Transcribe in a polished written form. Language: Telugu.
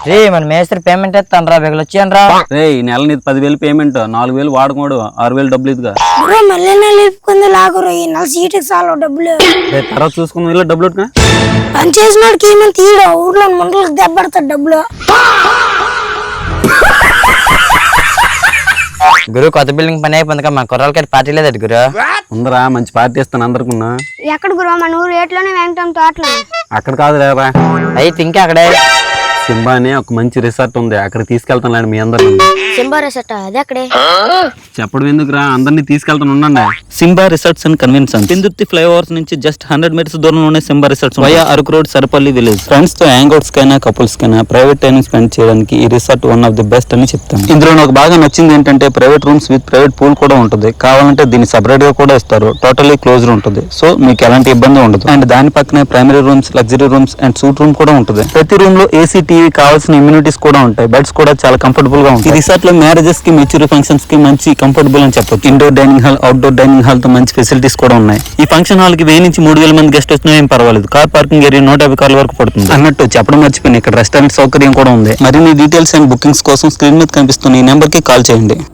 రే మన మేస్త్రి పేమెంట్ ఎత్తాను రా బిగలు వచ్చాను రా. రే ఈ నెల నీది 10,000 పేమెంట్, 4,000 వాడుకోడు, 6,000 డబ్బులు ఇదిగా. మళ్ళీ లేపుకుంది లాగరు ఈ నెల సీటుకి చాలా డబ్బులు. తర్వాత చూసుకుని ఇలా డబ్బులు ఉట్టుగా. పని చేసిన వాడికి ఏమైనా తీయడం ఊర్లో ముండలకు దెబ్బడతాడు డబ్బులు. గురు కొత్త బిల్డింగ్ పని అయిపోయింది మా కుర్రాలకి పార్టీ లేదట గురు. ఉందరా మంచి పార్టీ ఇస్తాను అందరికున్నా. ఎక్కడ గురువా? మన ఊరు ఏట్లోనే వెంకటం తోటలో. అక్కడ కాదు రేరా, అయితే ఇంకా అక్కడే సింబా అనే ఒక మంచి రిసార్ట్ ఉంది, అక్కడ తీసుకెళ్తాను మీ అందరిని. సింబా రిసార్ట్ అది అక్కడే. చెప్పడం ఎందుకురా, అందరినీ తీసుకెళ్తాను ఉండండి. Simba resorts and convention Pendurthi flyovers నుంచి జస్ట్ 100 మీటర్స్ దూరంలోనే Simba resorts via Araku road Sarapalli village. Friends తో హ్యాంగ్అవుట్స్ కైనా కపుల్స్ కైనా ప్రైవేట్ టైం స్పెండ్ చేయడానికి ఈ resort one of the best అని చెప్తాను. ఇందులో నాకు బాగా నచ్చింది ఏంటంటే private rooms with private pool కూడా ఉంటుంది. కావాలంటే దీన్ని సెపరేట్ గా కూడా ఇస్తారు. టోటలీ క్లోజ్డ్ ఉంటుంది, సో మీకు ఎలాంటి ఇబ్బంది ఉండదు. అండ్ దాని పక్కనే primary rooms, luxury rooms and suite room కూడా ఉంటుంది. ప్రతి రూమ్ లో ఏసీ, టీవీ, కావాల్సిన ఇమ్యూనిటీస్ కూడా ఉంటాయి. బెడ్స్ కూడా చాలా కంఫర్టబుల్ గా ఉంటాయి. ఈ రిసార్ట్ లో మ్యారేజెస్ కి, మెచ్యూర్ ఫంక్షన్స్ కి మంచి కంఫర్టబుల్ అని చెప్పొచ్చు. Indoor dining hall, outdoor dining hall తో మంచి ఫెసిలిటీస్ కూడా ఉన్నాయి. ఈ ఫంక్షన్ హాల్ కి 1000 నుంచి 3000 మంది గెస్ట్ వచ్చినా ఏం పర్వాలేదు. కార్ పార్కింగ్ ఏరియా 150 కార్ల వరకు పడుతుంది. అన్నట్టు చెప్పడం మర్చిపోయింది, ఇక్కడ రెస్టారెంట్ సౌకర్యం కూడా ఉంది. మరిన్ని డీటెయిల్స్ అండ్ బుకింగ్స్ కోసం స్క్రీన్ మీద కనిపిస్తున్న ఈ నెంబర్ కి కాల్ చేయండి.